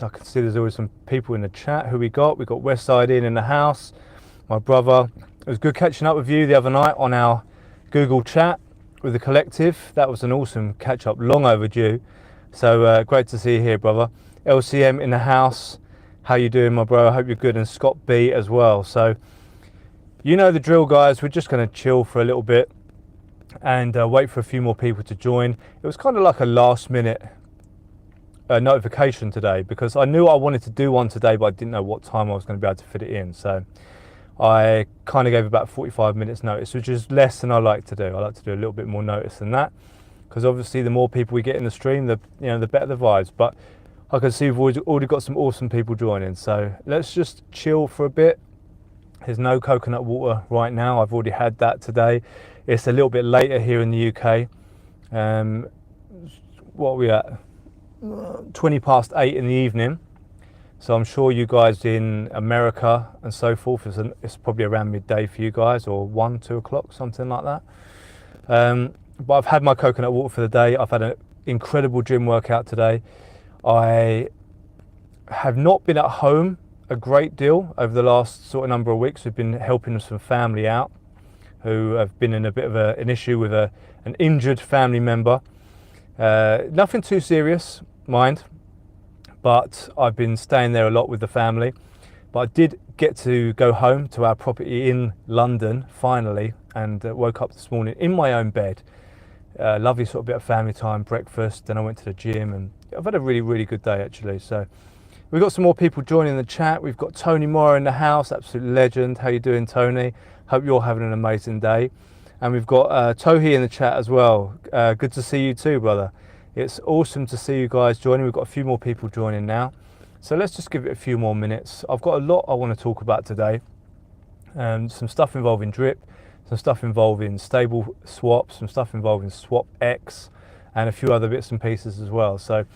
I can see there's always some people in the chat. Who we got? We got Westside in the house. My brother. It was good catching up with you the other night on our Google chat with the collective. That was an awesome catch up, long overdue. So great to see you here, brother. LCM in the house. How you doing, my bro? I hope you're good. And Scott B as well. So you know the drill, guys. We're just going to chill for a little bit and wait for a few more people to join. It was kind of like a last minute notification today, because I knew I wanted to do one today, but I didn't know what time I was going to be able to fit it in. So I kind of gave about 45 minutes notice, which is less than I like to do. I like to do a little bit more notice than that, because obviously the more people we get in the stream, the better the vibes. But I can see we've already got some awesome people joining, so let's just chill for a bit. There's no coconut water right now. I've already had that today. It's a little bit later here in the UK. What are we at? 20 past 8 in the evening. So I'm sure you guys in America and so forth, it's probably around midday for you guys, or 1, 2 o'clock, something like that. But I've had my coconut water for the day. I've had an incredible gym workout today. I have not been at home a great deal over the last sort of number of weeks. We've been helping some family out who have been in a bit of an issue with an injured family member. Nothing too serious, mind, but I've been staying there a lot with the family. But I did get to go home to our property in London finally, and woke up this morning in my own bed. Lovely sort of bit of family time, breakfast, then I went to the gym, and I've had a really, really good day actually. So we've got some more people joining the chat. We've got Tony Moore in the house, absolute legend. How you doing, Tony? Hope you're having an amazing day. And we've got Tohi in the chat as well. Good to see you too, brother. It's awesome to see you guys joining. We've got a few more people joining now. So let's just give it a few more minutes. I've got a lot I want to talk about today. Some stuff involving DRIP, some stuff involving stable swaps, some stuff involving SWAPX, and a few other bits and pieces as well. So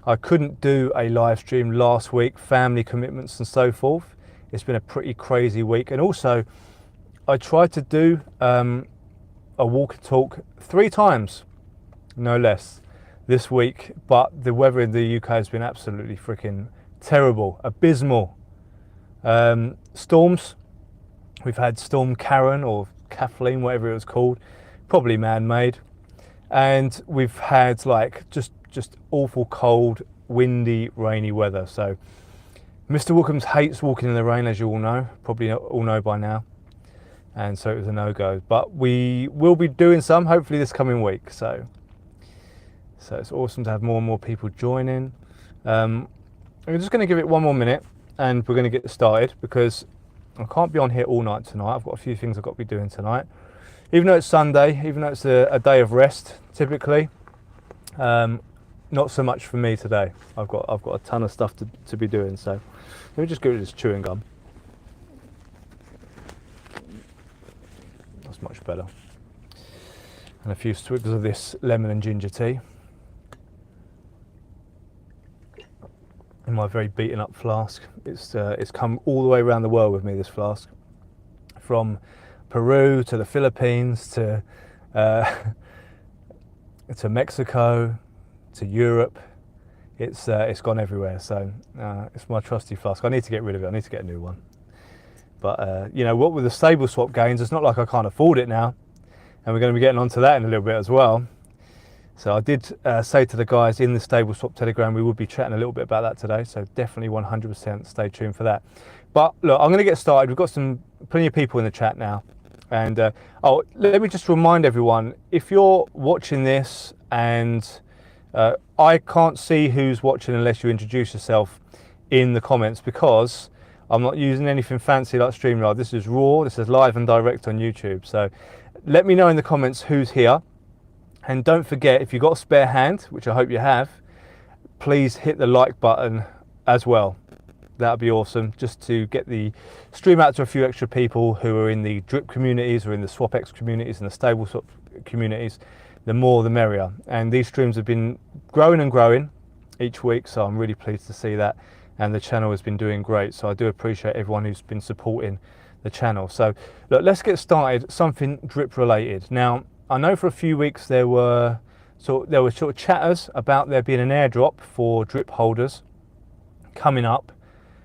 I couldn't do a live stream last week, family commitments and so forth. It's been a pretty crazy week. And also I tried to do a walk and talk 3 times, no less, this week, but the weather in the UK has been absolutely freaking terrible, abysmal. Storms, we've had Storm Karen or Kathleen, whatever it was called, probably man-made, and we've had like just awful cold, windy, rainy weather. So Mr. Wookums hates walking in the rain, as you all know, probably all know by now, and so it was a no-go. But we will be doing some hopefully this coming week. So it's awesome to have more and more people joining. I'm just going to give it 1 more minute and we're going to get started, because I can't be on here all night tonight. I've got a few things I've got to be doing tonight. Even though it's Sunday, even though it's a day of rest, typically, not so much for me today. I've got a ton of stuff to be doing. So let me just get rid of this chewing gum. That's much better. And a few swigs of this lemon and ginger tea in my very beaten up flask. It's come all the way around the world with me, this flask, from Peru to the Philippines to Mexico to Europe. It's gone everywhere. So it's my trusty flask. I need to get rid of it. I need to get a new one. But you know what, with the stable swap gains, it's not like I can't afford it now, and we're going to be getting onto that in a little bit as well. So I did say to the guys in the Stable Swap Telegram we would be chatting a little bit about that today, so definitely 100% stay tuned for that. But look, I'm going to get started. We've got plenty of people in the chat now. And let me just remind everyone, if you're watching this and I can't see who's watching unless you introduce yourself in the comments, because I'm not using anything fancy like StreamYard. This is raw, this is live and direct on YouTube. So let me know in the comments who's here. And don't forget, if you've got a spare hand, which I hope you have, please hit the like button as well. That would be awesome, just to get the stream out to a few extra people who are in the DRIP communities or in the SWAPX communities and the stable swap communities. The more the merrier. And these streams have been growing and growing each week, so I'm really pleased to see that. And the channel has been doing great, so I do appreciate everyone who's been supporting the channel. So look, let's get started, something DRIP related. Now, I know for a few weeks there were sort of chatters about there being an airdrop for DRIP holders coming up,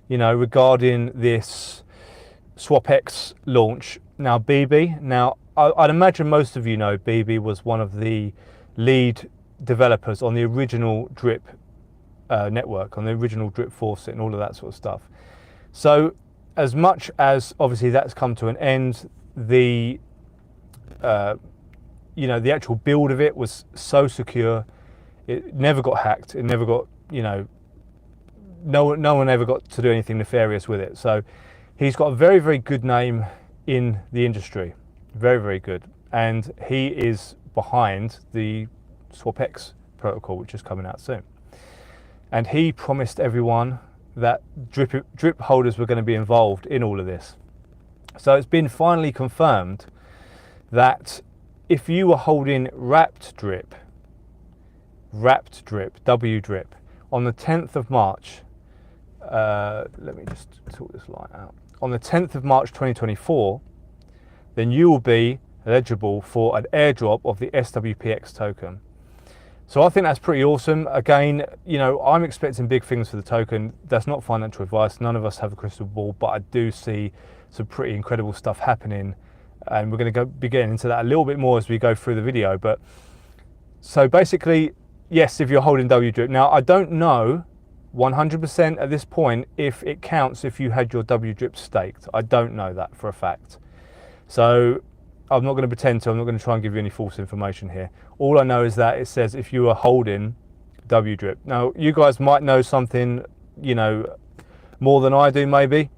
you know, regarding this SWAPX launch. Now BB, now I'd imagine most of you know BB was one of the lead developers on the original DRIP network, on the original DRIP Faucet and all of that sort of stuff. So as much as obviously that's come to an end, the you know, the actual build of it was so secure, it never got hacked, it never got, you know, no one ever got to do anything nefarious with it. So he's got a very, very good name in the industry, very, very good, and he is behind the SWAPX protocol, which is coming out soon. And he promised everyone that DRIP holders were going to be involved in all of this. So it's been finally confirmed that if you were holding wrapped DRIP, WDRIP, on the 10th of March, let me just sort this line out. On the 10th of March 2024, then you will be eligible for an airdrop of the SWPX token. So I think that's pretty awesome. Again, you know, I'm expecting big things for the token. That's not financial advice. None of us have a crystal ball, but I do see some pretty incredible stuff happening. And we're going to be getting into that a little bit more as we go through the video. But so basically, yes, if you're holding WDRIP. Now, I don't know 100% at this point if it counts if you had your WDRIP staked. I don't know that for a fact. So I'm not going to pretend to, I'm not going to try and give you any false information here. All I know is that it says if you are holding WDRIP. Now, you guys might know something, you know, more than I do maybe.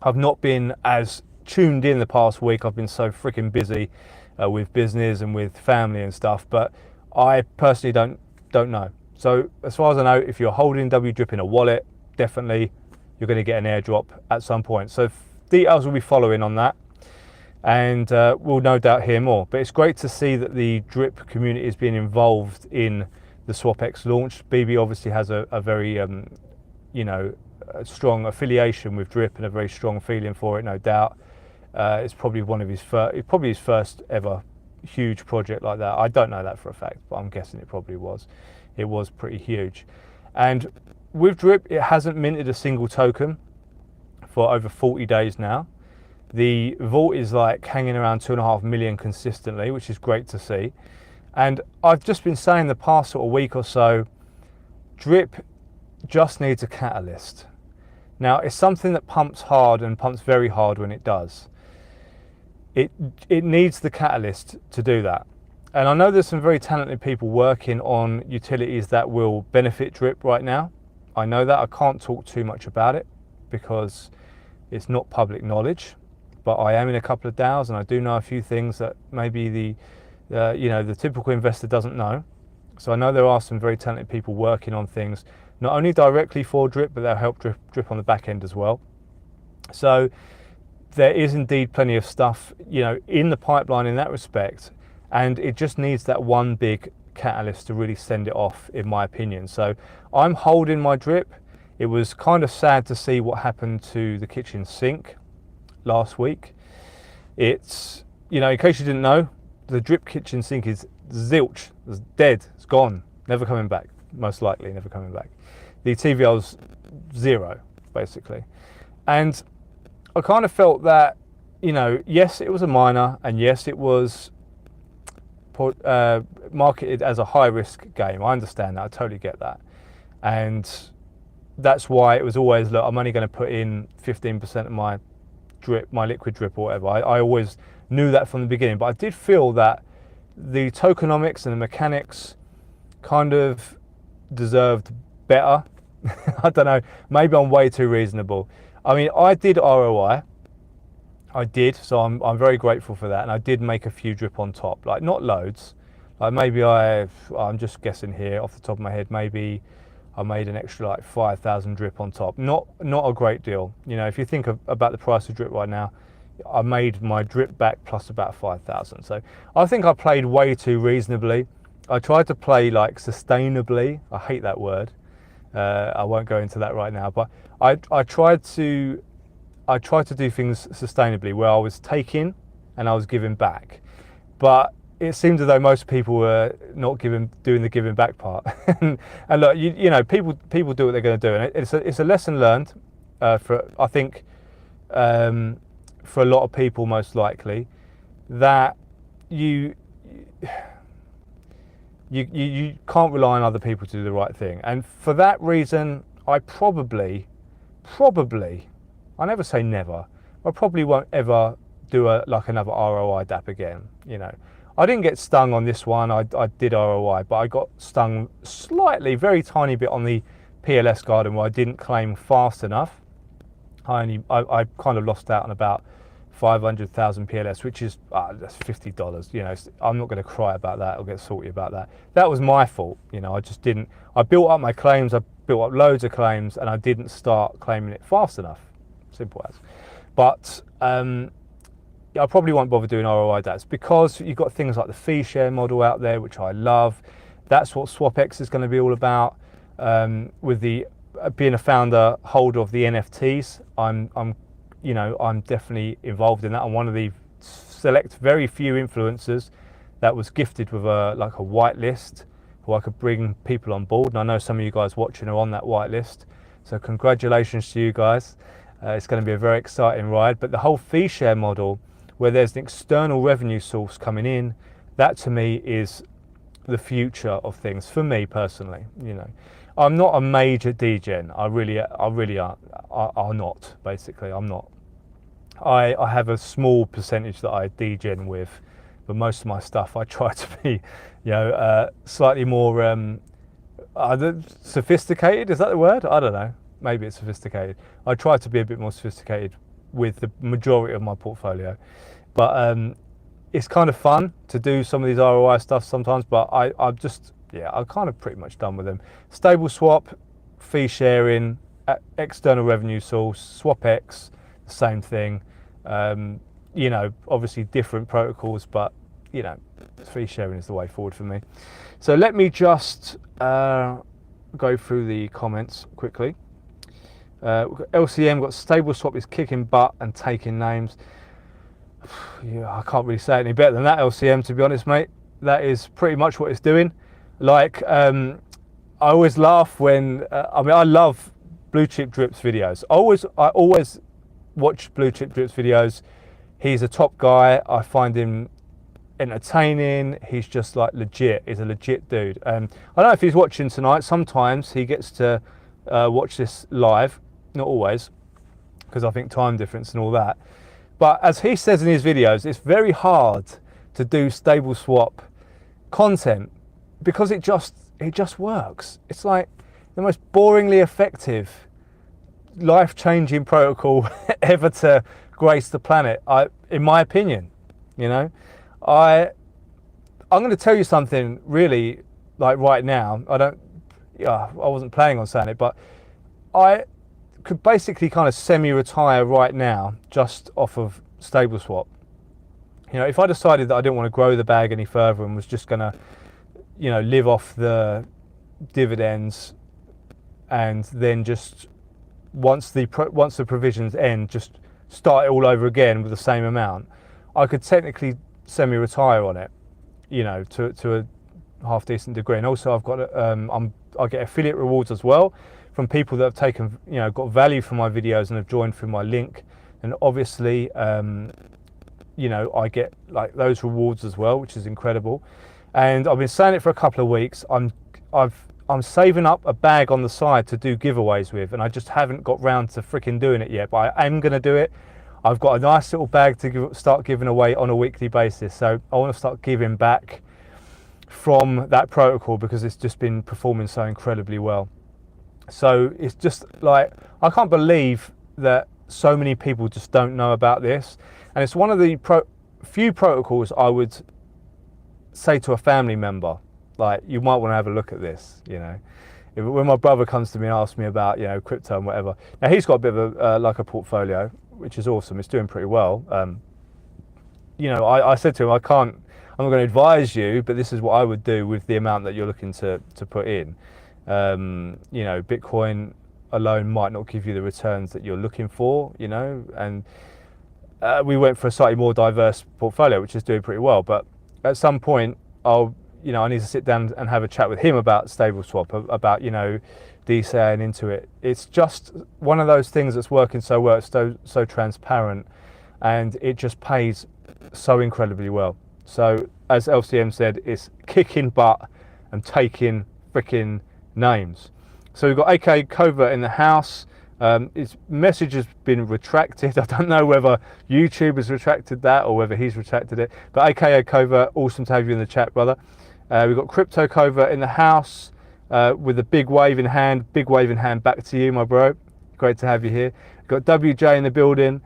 I've not been as tuned in the past week. I've been so freaking busy with business and with family and stuff, but I personally don't know. So as far as I know, if you're holding WDRIP in a wallet, definitely you're going to get an airdrop at some point. So details will be following on that, and we'll no doubt hear more. But it's great to see that the DRIP community is being involved in the SWAPX launch. BB obviously has a very, you know, a strong affiliation with DRIP and a very strong feeling for it, no doubt. It's probably one of his first ever huge project like that. I don't know that for a fact, but I'm guessing it probably was. It was pretty huge. And with DRIP, it hasn't minted a single token for over 40 days now. The vault is like hanging around 2.5 million consistently, which is great to see. And I've just been saying the past sort of week or so, DRIP just needs a catalyst. Now, it's something that pumps hard and pumps very hard when it does. It needs the catalyst to do that. And I know there's some very talented people working on utilities that will benefit DRIP right now. I know that. I can't talk too much about it because it's not public knowledge, but I am in a couple of DAOs and I do know a few things that maybe you know, the typical investor doesn't know. So I know there are some very talented people working on things, not only directly for DRIP, but they'll help DRIP on the back end as well. So there is indeed plenty of stuff, you know, in the pipeline in that respect, and it just needs that one big catalyst to really send it off, in my opinion. So I'm holding my DRIP. It was kind of sad to see what happened to the kitchen sink last week. It's, you know, in case you didn't know, the DRIP kitchen sink is zilch, it's dead, it's gone, never coming back, most likely never coming back. The TVL's zero, basically. And I kind of felt that, you know, yes, it was a miner, and yes, it was marketed as a high-risk game. I understand that, I totally get that. And that's why it was always, look, I'm only going to put in 15% of my DRIP, my liquid DRIP or whatever. I always knew that from the beginning, but I did feel that the tokenomics and the mechanics kind of deserved better. I don't know, maybe I'm way too reasonable. I mean, I did ROI, I did, so I'm very grateful for that, and I did make a few DRIP on top, like not loads, like maybe I'm just guessing here off the top of my head, maybe I made an extra like 5,000 DRIP on top. Not a great deal. You know, if you think about the price of DRIP right now, I made my DRIP back plus about 5,000. So I think I played way too reasonably. I tried to play like sustainably. I hate that word. I won't go into that right now, but I tried to do things sustainably, where I was taking and I was giving back. But it seems as though most people were not doing the giving back part. And look, you know, people do what they're going to do, and it's a lesson learned for, I think, for a lot of people most likely, that you can't rely on other people to do the right thing. And for that reason, I probably, I never say never, I probably won't ever do like another ROI DAP again. You know, I didn't get stung on this one. I did ROI, but I got stung slightly, very tiny bit on the PLS garden where I didn't claim fast enough. I kind of lost out on about 500,000 PLS, which is that's $50. You know, I'm not going to cry about that or get salty about that. That was my fault. You know, I just didn't. I built up my claims. I built up loads of claims, and I didn't start claiming it fast enough. Simple as. But I probably won't bother doing ROI DATs because you've got things like the fee share model out there, which I love. That's what SWAPX is going to be all about. With the being a founder holder of the NFTs, I'm definitely involved in that. I'm one of the select very few influencers that was gifted with a whitelist who I could bring people on board. And I know some of you guys watching are on that whitelist. So congratulations to you guys. It's going to be a very exciting ride. But the whole fee share model, where there's an external revenue source coming in, that to me is the future of things for me personally. You know, I'm not a major degen. I really are not. Basically, I'm not. I have a small percentage that I degen with, but most of my stuff I try to be, you know, slightly more sophisticated. Is that the word? I don't know. Maybe it's sophisticated. I try to be a bit more sophisticated with the majority of my portfolio, but it's kind of fun to do some of these ROI stuff sometimes. But I'm kind of pretty much done with them. Stable swap, fee sharing, external revenue source, SWAPX, the same thing. You know, obviously different protocols, but you know, fee sharing is the way forward for me. So let me just go through the comments quickly. LCM got stable swap is kicking butt and taking names. Yeah, I can't really say any better than that, LCM, to be honest, mate. That is pretty much what it's doing. Like, I always laugh when I love Blue Chip Drip's videos. I always watch Blue Chip Drip's videos. He's a top guy. I find him entertaining. He's just like legit. He's a legit dude. I don't know if he's watching tonight. Sometimes he gets to watch this live. Not always, because I think time difference and all that. But as he says in his videos, it's very hard to do stable swap content because it just works. It's like the most boringly effective, life-changing protocol ever to grace the planet, in my opinion. You know, I'm going to tell you something really, like right now. I wasn't planning on saying it, but I could basically kind of semi-retire right now just off of stable swap. You know, if I decided that I didn't want to grow the bag any further and was just going to, you know, live off the dividends, and then just once the provisions end, just start it all over again with the same amount, I could technically semi-retire on it, you know, to a half decent degree. And also I've got I get affiliate rewards as well from people that have taken, you know, got value from my videos and have joined through my link. And obviously, you know, I get like those rewards as well, which is incredible. And I've been saying it for a couple of weeks. I'm saving up a bag on the side to do giveaways with, and I just haven't got round to freaking doing it yet, but I am going to do it. I've got a nice little bag to start giving away on a weekly basis. So I want to start giving back from that protocol because it's just been performing so incredibly well. So it's just like, I can't believe that so many people just don't know about this. And it's one of the few protocols I would say to a family member, like, you might want to have a look at this, you know. When my brother comes to me and asks me about, you know, crypto and whatever. Now he's got a bit of a portfolio, which is awesome. It's doing pretty well. You know, I said to him, I'm not going to advise you, but this is what I would do with the amount that you're looking to put in. You know, Bitcoin alone might not give you the returns that you're looking for, you know, and we went for a slightly more diverse portfolio, which is doing pretty well. But at some point I'll, you know, I need to sit down and have a chat with him about stable swap, about, you know, DCAing into it. It's just one of those things that's working so well. It's so transparent, and it just pays so incredibly well. So as LCM said, it's kicking butt and taking freaking names. So we've got AKA Covert in the house. His message has been retracted. I don't know whether YouTube has retracted that or whether he's retracted it. But AKA Covert, awesome to have you in the chat, brother. We've got Crypto Covert in the house with a big wave in hand. Big wave in hand back to you, my bro. Great to have you here. We've got WJ in the building.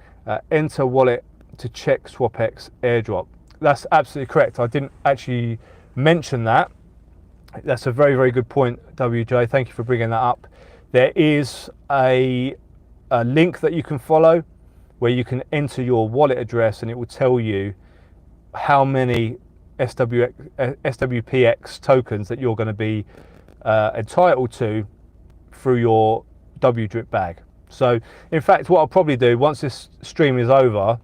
Enter wallet to check SWAPX airdrop. That's absolutely correct. I didn't actually mention that. That's a very, very good point, WJ. Thank you for bringing that up. There is a link that you can follow where you can enter your wallet address, and it will tell you how many SWPX tokens that you're going to be entitled to through your WDRIP bag. So, in fact, what I'll probably do once this stream is over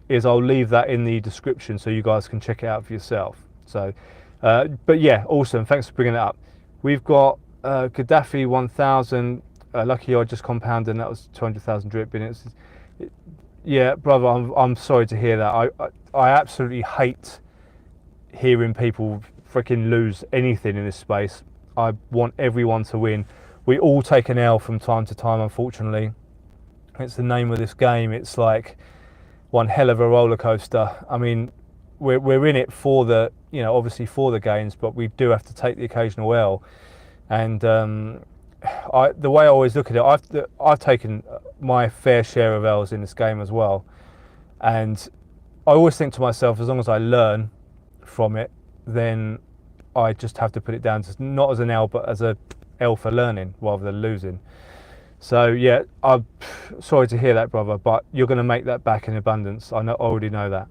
is I'll leave that in the description so you guys can check it out for yourself. So, but yeah, awesome. Thanks for bringing it up. We've got Gaddafi 1000. Lucky I just compounded, and that was 200,000 drip in it. Yeah, brother, I'm sorry to hear that. I absolutely hate hearing people freaking lose anything in this space. I want everyone to win. We all take an L from time to time, unfortunately. It's the name of this game. It's like one hell of a roller coaster. I mean, we're in it for the, you know, obviously for the gains, but we do have to take the occasional L. And the way I always look at it, I've taken my fair share of L's in this game as well. And I always think to myself, as long as I learn from it, then I just have to put it down to not as an L, but as a L for learning rather than losing. So yeah, I'm sorry to hear that, brother, but you're going to make that back in abundance. I already know that.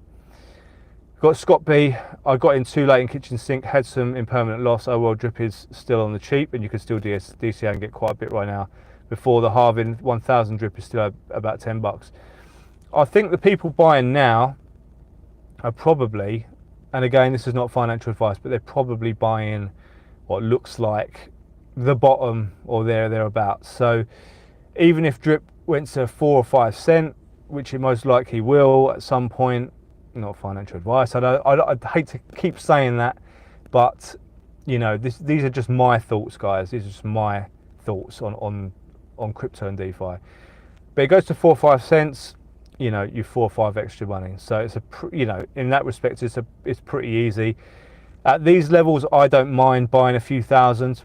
Got Scott B. I got in too late in kitchen sink, had some impermanent loss. Oh well, drip is still on the cheap, and you can still DCA and get quite a bit right now. Before the halving, 1000 drip is still about $10. I think the people buying now are probably, and again, this is not financial advice, but they're probably buying what looks like the bottom or thereabouts. So even if drip went to 4 or 5 cent, which it most likely will at some point, not financial advice, I'd hate to keep saying that, but you know, these are just my thoughts, guys. These are just my thoughts on crypto and DeFi. But it goes to 4 or 5 cents, you know, you 4 or 5 extra money. So it's you know, in that respect, it's pretty easy. At these levels, I don't mind buying a few thousand.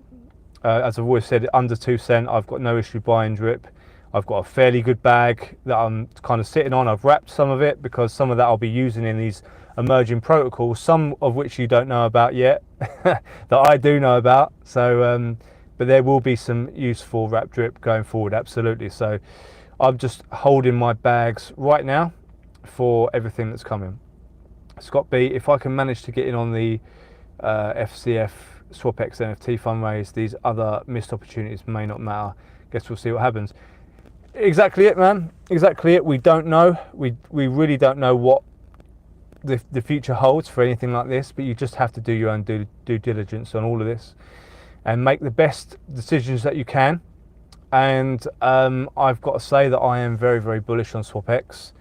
As I've always said, under 2 cent, I've got no issue buying drip. I've got a fairly good bag that I'm kind of sitting on. I've wrapped some of it because some of that I'll be using in these emerging protocols, some of which you don't know about yet, that I do know about. So, but there will be some useful wrap drip going forward, absolutely. So I'm just holding my bags right now for everything that's coming. Scott B, if I can manage to get in on the FCF SWAPX NFT fundraise, these other missed opportunities may not matter. Guess we'll see what happens. Exactly it, man. Exactly it. We don't know. We really don't know what the future holds for anything like this, but you just have to do your own due diligence on all of this and make the best decisions that you can. And I've got to say that I am very, very bullish on SWAPX.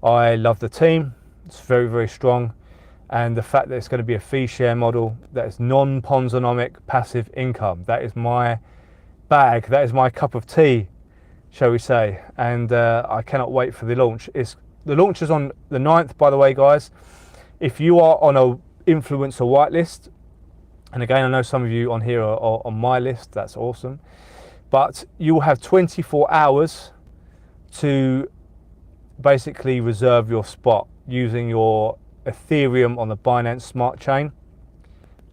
I love the team. It's very, very strong. And the fact that it's going to be a fee share model that is non-ponzonomic passive income. That is my bag. That is my cup of tea, shall we say. And I cannot wait for the launch. The launch is on the 9th, by the way, guys. If you are on a influencer whitelist, and again, I know some of you on here are on my list, that's awesome. But you will have 24 hours to basically reserve your spot using your Ethereum on the Binance Smart Chain.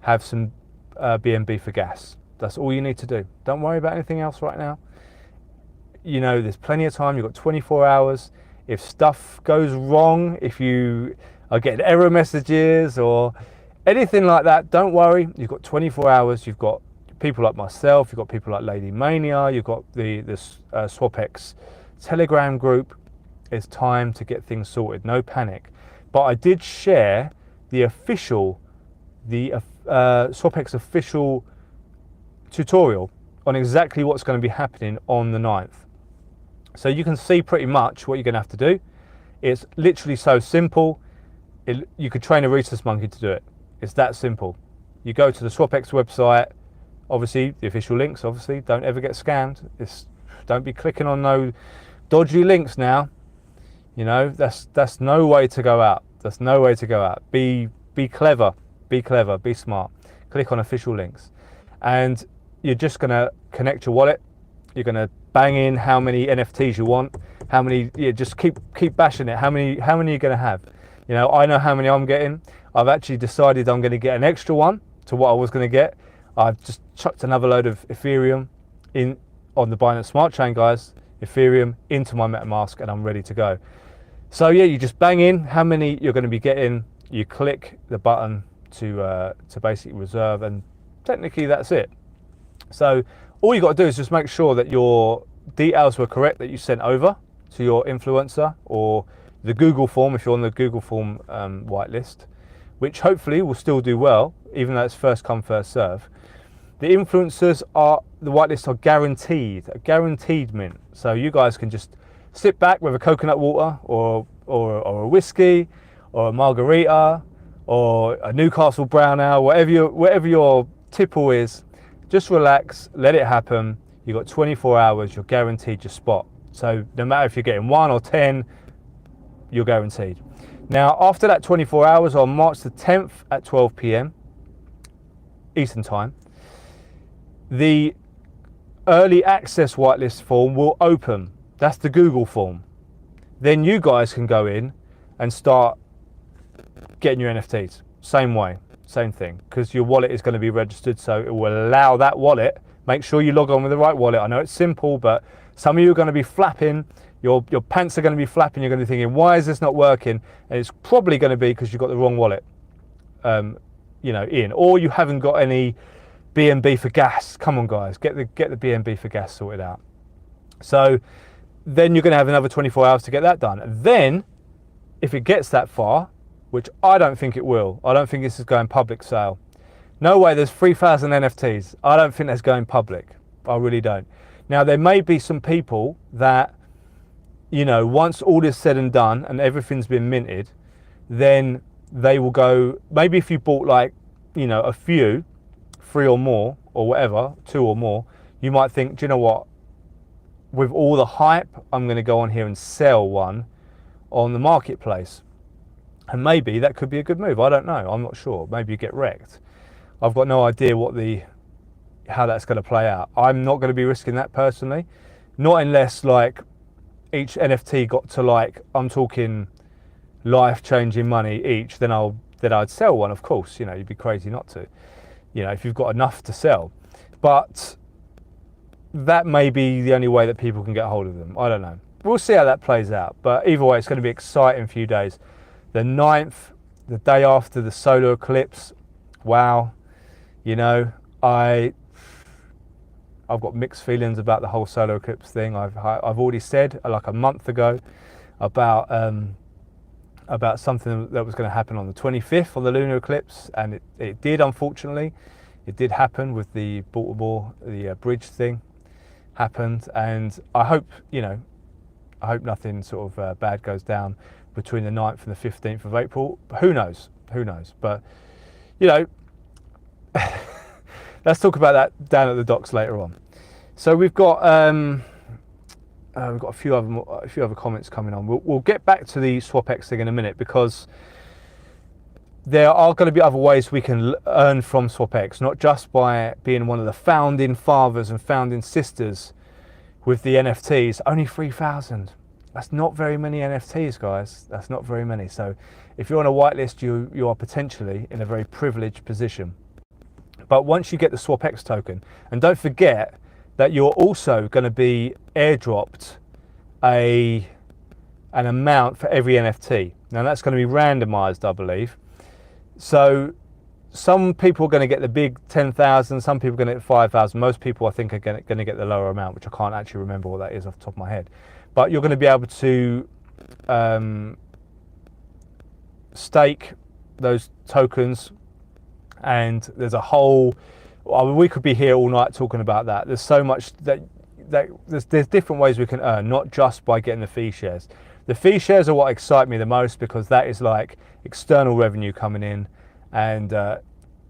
Have some BNB for gas. That's all you need to do. Don't worry about anything else right now. You know, there's plenty of time. You've got 24 hours. If stuff goes wrong, if you are getting error messages or anything like that, don't worry. You've got 24 hours. You've got people like myself. You've got people like Lady Mania. You've got the SWAPX Telegram group. It's time to get things sorted. No panic. But I did share the official the SWAPX official tutorial on exactly what's going to be happening on the 9th. So you can see pretty much what you're going to have to do. It's literally so simple. You could train a rhesus monkey to do it. It's that simple. You go to the SWAPX website, obviously the official links, obviously, don't ever get scammed. Don't be clicking on no dodgy links now. You know, that's no way to go out. That's no way to go out. Be clever, be smart. Click on official links. And you're just gonna connect your wallet. You're gonna bang in how many NFTs you want, how many, just keep bashing it. How many are you gonna have? You know, I know how many I'm getting. I've actually decided I'm gonna get an extra one to what I was gonna get. I've just chucked another load of Ethereum in on the Binance Smart Chain, guys. Ethereum into my MetaMask, and I'm ready to go. So yeah, you just bang in how many you're gonna be getting. You click the button to basically reserve, and technically that's it. So all you got to do is just make sure that your details were correct that you sent over to your influencer, or the Google form if you're on the Google form whitelist, which hopefully will still do well, even though it's first come first serve. The influencers are, the whitelists are guaranteed, a guaranteed mint. So you guys can just sit back with a coconut water or a whiskey or a margarita or a Newcastle brown ale, whatever your tipple is. Just relax, let it happen. You've got 24 hours, you're guaranteed your spot. So no matter if you're getting 1 or 10, you're guaranteed. Now, after that 24 hours, on March the 10th at 12 p.m. Eastern Time, the early access whitelist form will open. That's the Google form. Then you guys can go in and start getting your NFTs. Same way. Same thing, because your wallet is going to be registered, so it will allow that wallet. Make sure you log on with the right wallet. I know it's simple, but some of you are going to be flapping. Your pants are going to be flapping. You're going to be thinking, why is this not working? And it's probably going to be because you've got the wrong wallet, in, or you haven't got any BNB for gas. Come on, guys, get the BNB for gas sorted out. So then you're going to have another 24 hours to get that done. And then, if it gets that far, which I don't think it will. I don't think this is going public sale. No way, there's 3,000 NFTs. I don't think that's going public. I really don't. Now, there may be some people that, once all is said and done and everything's been minted, then they will go, maybe if you bought a few, 3 or more, or whatever, 2 or more, you might think, do you know what? With all the hype, I'm going to go on here and sell one on the marketplace. And maybe that could be a good move. I don't know. I'm not sure. Maybe you get wrecked. I've got no idea how that's going to play out. I'm not going to be risking that personally. Not unless each NFT got to I'm talking life-changing money each, then I'd sell one, of course. You'd be crazy not to. If you've got enough to sell. But that may be the only way that people can get hold of them. I don't know. We'll see how that plays out. But either way, it's going to be an exciting few days. The 9th, the day after the solar eclipse, wow, I've got mixed feelings about the whole solar eclipse thing. I've already said a month ago about something that was going to happen on the 25th on the lunar eclipse, and it did, unfortunately. It did happen with the Baltimore, the bridge thing happened, and I hope nothing sort of bad goes down between the 9th and the 15th of April. Who knows? But, let's talk about that down at the docks later on. So we've got a few other comments coming on. We'll get back to the SWAPX thing in a minute, because there are going to be other ways we can earn from SWAPX, not just by being one of the founding fathers and founding sisters with the NFTs. Only 3,000. That's not very many NFTs, guys. That's not very many. So if you're on a whitelist, you are potentially in a very privileged position. But once you get the SWAPX token, and don't forget that you're also going to be airdropped an amount for every NFT. Now that's going to be randomized, I believe. So some people are going to get the big 10,000, some people are going to get 5,000. Most people, I think, are going to get the lower amount, which I can't actually remember what that is off the top of my head. But you're going to be able to stake those tokens And there's a whole, I mean, we could be here all night talking about that. There's so much that there's different ways we can earn, not just by getting the fee shares. The fee shares are what excite me the most, because that is like external revenue coming in, and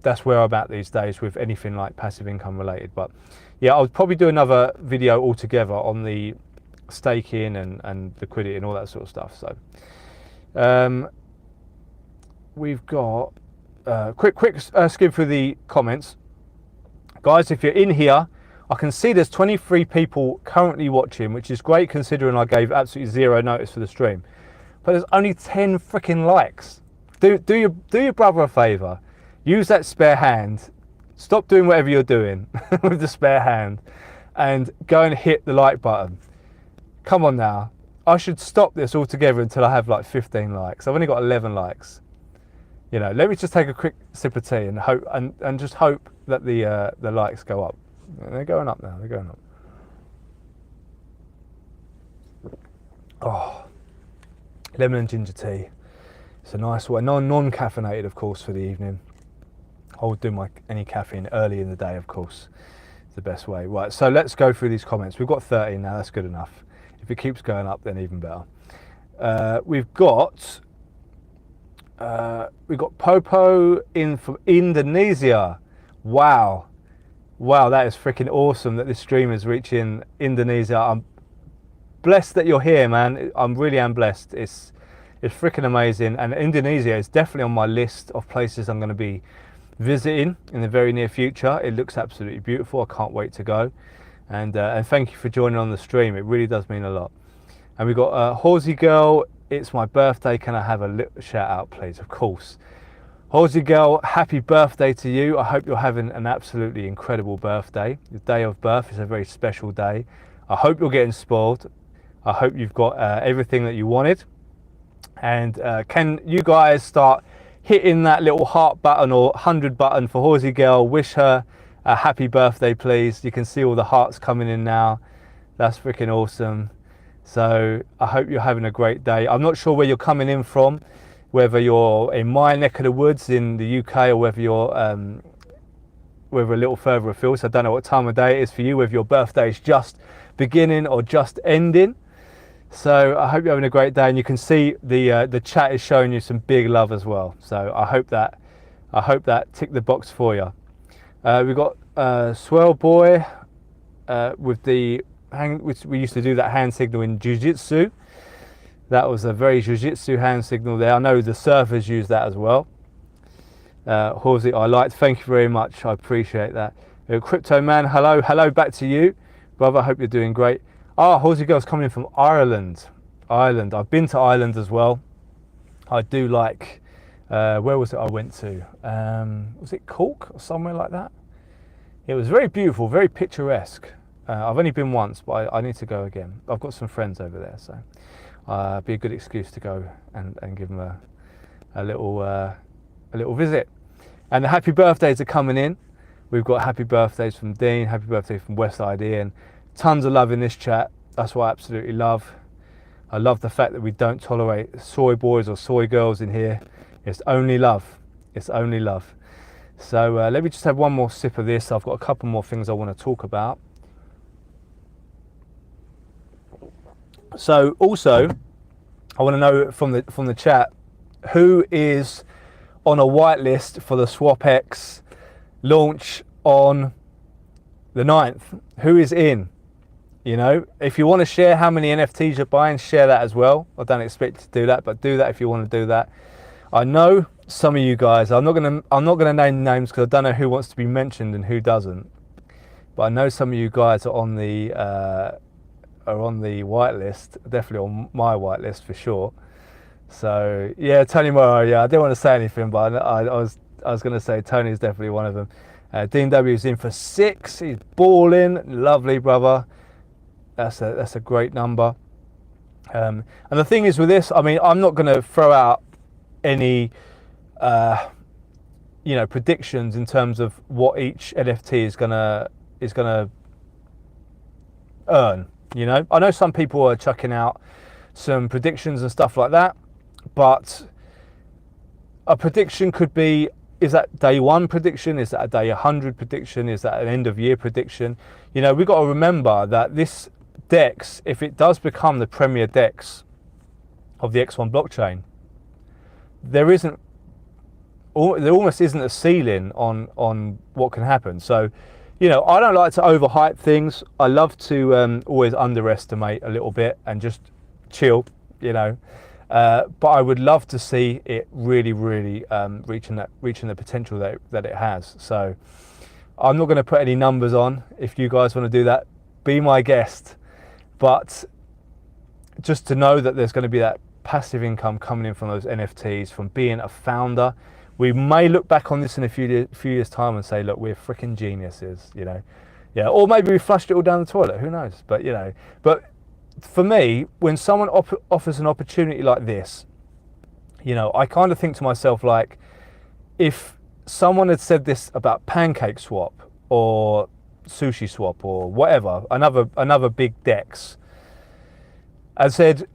that's where I'm at these days with anything like passive income related. But yeah, I'll probably do another video altogether on the staking and liquidity and all that sort of stuff. So we've got quick skim through the comments. Guys, if you're in here, I can see there's 23 people currently watching, which is great considering I gave absolutely zero notice for the stream. But there's only 10 freaking likes. Do your brother a favor. Use that spare hand. Stop doing whatever you're doing with the spare hand and go and hit the like button. Come on now. I should stop this altogether until I have like 15 likes. I've only got 11 likes. You know, let me just take a quick sip of tea and hope and just hope that the likes go up. They're going up now. They're going up. Oh, lemon and ginger tea. It's a nice one. Non-caffeinated, of course, for the evening. I would do any caffeine early in the day, of course. It's the best way. Right, so let's go through these comments. We've got 13 now. That's good enough. If it keeps going up, then even better. We've got Popo in from Indonesia. Wow, that is freaking awesome that this stream is reaching Indonesia. I'm blessed that you're here, man. I really am blessed. It's freaking amazing, and Indonesia is definitely on my list of places I'm going to be visiting in the very near future. It looks absolutely beautiful. I can't wait to go. And thank you for joining on the stream. It really does mean a lot. And we've got Horsey Girl. It's my birthday. Can I have a little shout out, please? Of course. Horsey Girl, happy birthday to you. I hope you're having an absolutely incredible birthday. Your day of birth is a very special day. I hope you're getting spoiled. I hope you've got everything that you wanted. And can you guys start hitting that little heart button or 100 button for Horsey Girl? Wish her a happy birthday, please. You can see all the hearts coming in now. That's freaking awesome. So I hope you're having a great day. I'm not sure where you're coming in from, whether you're in my neck of the woods in the UK or whether you're whether a little further afield. So I don't know what time of day it is for you, whether your birthday is just beginning or just ending. So I hope you're having a great day, and you can see the chat is showing you some big love as well. So I hope that ticked the box for you. We've got Swell Boy with the which we used to do that hand signal in jiu-jitsu. That was a very jiu-jitsu hand signal there. I know the surfers use that as well. Horsey, I liked. Thank you very much. I appreciate that. Crypto Man, hello back to you, brother. I hope you're doing great. Horsey Girl's coming in from Ireland. I've been to Ireland as well. I do like. Where was it I went to? Was it Cork or somewhere like that? It was very beautiful, very picturesque. I've only been once, but I need to go again. I've got some friends over there, so be a good excuse to go and give them a little visit. And the happy birthdays are coming in. We've got happy birthdays from Dean, happy birthday from West ID, and tons of love in this chat. That's what I absolutely love. I love the fact that we don't tolerate soy boys or soy girls in here. It's only love. It's only love. So let me just have one more sip of this. I've got a couple more things I want to talk about. So also, I want to know from the chat, who is on a whitelist for the SWAPX launch on the 9th? Who is in? You know, if you want to share how many NFTs you're buying, share that as well. I don't expect you to do that, but do that if you want to do that. I know some of you guys, I'm not gonna name names because I don't know who wants to be mentioned and who doesn't. But I know some of you guys are on the whitelist, definitely on my whitelist for sure. So yeah, Tony Morrow, yeah, I didn't want to say anything, but I was going to say Tony's definitely one of them. Dean W is in for 6. He's balling, lovely brother. That's a great number. And the thing is with this, I mean, I'm not going to throw out any predictions in terms of what each NFT is gonna earn. You know, I know some people are chucking out some predictions and stuff like that, but a prediction could be is that day 1 prediction? Is that a day 100 prediction? Is that an end of year prediction? You know, we've got to remember that this DEX, if it does become the premier DEX of the X1 blockchain, there almost isn't a ceiling on what can happen. So, you know, I don't like to overhype things. I love to always underestimate a little bit and just chill, you know. But I would love to see it really reaching the potential that it has. So I'm not going to put any numbers on. If you guys want to do that, be my guest. But just to know that there's going to be that passive income coming in from those NFTs, from being a founder. We may look back on this in a few years time and say, look, we're freaking geniuses, you know. Yeah, or maybe we flushed it all down the toilet, who knows. But, you know, but for me, when someone offers an opportunity like this, you know, I kind of think to myself, like, if someone had said this about Pancake Swap or Sushi Swap or whatever, another big DEX, and said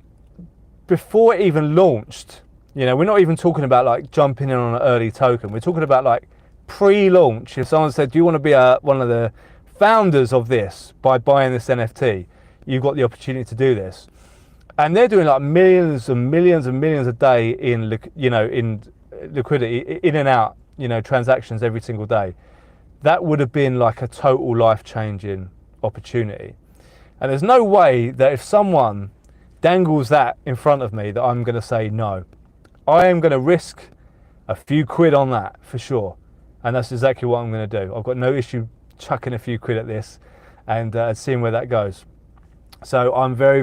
before it even launched, you know, we're not even talking about like jumping in on an early token. We're talking about like pre-launch. If someone said, do you want to be one of the founders of this by buying this NFT? You've got the opportunity to do this. And they're doing like millions and millions and millions a day in, you know, in liquidity, in and out, you know, transactions every single day. That would have been like a total life-changing opportunity. And there's no way that if someone dangles that in front of me that I'm going to say no. I am going to risk a few quid on that for sure. And that's exactly what I'm going to do. I've got no issue chucking a few quid at this and seeing where that goes. So I'm very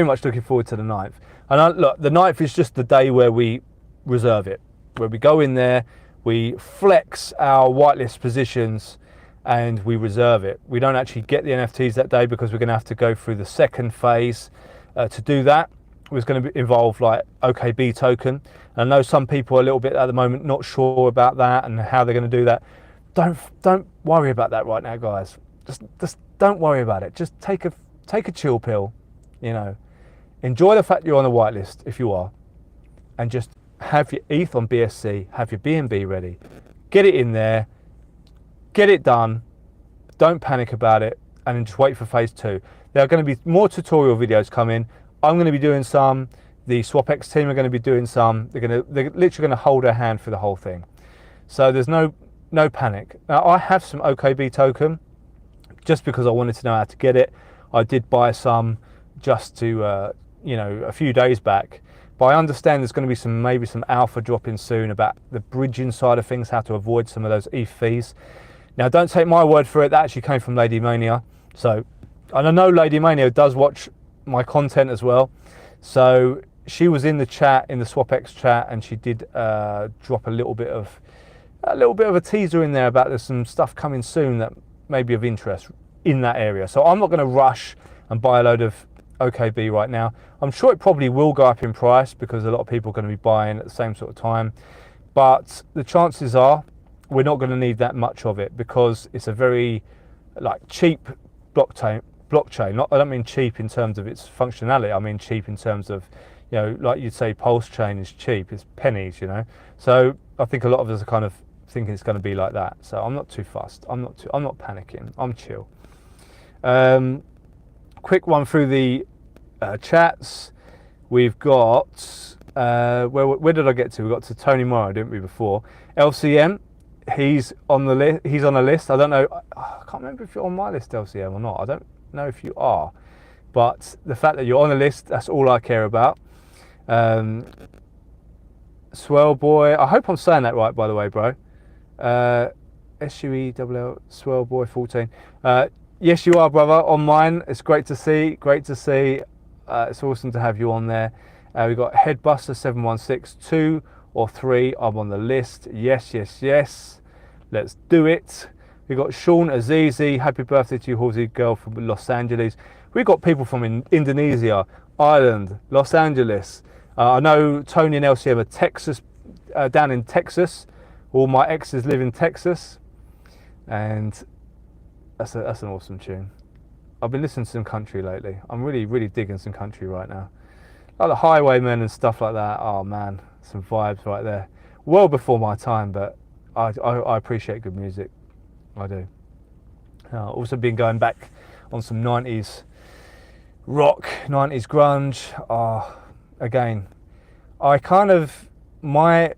much looking forward to the 9th. And look, the 9th is just the day where we reserve it, where we go in there, we flex our whitelist positions and we reserve it. We don't actually get the NFTs that day because we're going to have to go through the second phase to do that. It's going to involve like OKB token. And I know some people are a little bit at the moment not sure about that and how they're going to do that. Don't worry about that right now, guys. Just don't worry about it. Just take a chill pill, you know. Enjoy the fact you're on the whitelist if you are, and just have your ETH on BSC, have your BNB ready, get it in there, get it done. Don't panic about it, and then just wait for phase 2. There are going to be more tutorial videos coming. I'm going to be doing some. The SWAPX team are going to be doing some. They're literally going to hold their hand for the whole thing. So there's no panic. Now I have some OKB token, just because I wanted to know how to get it. I did buy some just to, you know, a few days back. But I understand there's going to be maybe some alpha dropping soon about the bridging side of things, how to avoid some of those ETH fees. Now, don't take my word for it. That actually came from Lady Mania. So, and I know Lady Mania does watch my content as well. So she was in the chat, in the SWAPX chat, and she did drop a little bit of a teaser in there about there's some stuff coming soon that may be of interest in that area. So I'm not going to rush and buy a load of OKB right now. I'm sure it probably will go up in price because a lot of people are going to be buying at the same sort of time. But the chances are we're not going to need that much of it because it's a very like cheap blockchain. I don't mean cheap in terms of its functionality. I mean cheap in terms of, you know, like you'd say Pulse Chain is cheap. It's pennies, you know. So I think a lot of us are kind of thinking it's going to be like that. So I'm not too fussed. I'm not panicking. I'm chill. Quick one through the chats. We've got where did I get to? We got to Tony Morrow, didn't we, before? LCM, he's on the list. He's on a list. I don't know. I can't remember if you're on my list, LCM, or not. I don't know if you are, but the fact that you're on the list, that's all I care about. Swell Boy, I hope I'm saying that right, by the way, bro. SUELL Swell Boy 14. Yes, you are, brother, on mine. It's great to see. It's awesome to have you on there. We've got Headbuster 716, 2 or 3. I'm on the list. Yes. Let's do it. We've got Sean Azizi. Happy birthday to you, Halsey girl from Los Angeles. We've got people from Indonesia, Ireland, Los Angeles. I know Tony and LCM are Texas, down in Texas. All my exes live in Texas. And that's an awesome tune. I've been listening to some country lately. I'm really digging some country right now. Like the Highwaymen and stuff like that. Oh man, some vibes right there. well before my time, but I appreciate good music. I do. Also been going back on some 90s rock, 90s grunge. Again, I kind of, my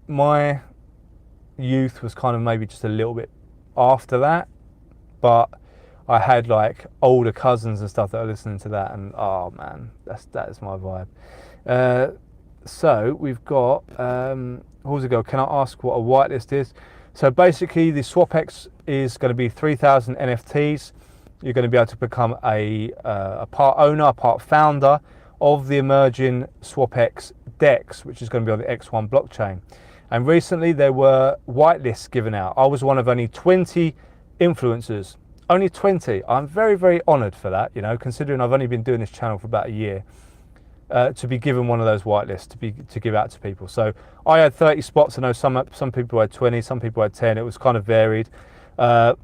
youth was kind of maybe just a little bit after that, but I had like older cousins and stuff that are listening to that, and oh man, that is my vibe. So we've got, who's it go? Can I ask what a whitelist is? So basically the SWAPX is going to be 3,000 NFTs. You're going to be able to become a part owner, a part founder of the emerging SWAPX DEX, which is going to be on the X1 blockchain. And recently there were whitelists given out. I was one of only 20 influencers. Only 20. I'm very, very honoured for that, you know, considering I've only been doing this channel for about a year, to be given one of those whitelists to give out to people. So I had 30 spots. I know some people had 20, some people had 10. It was kind of varied. But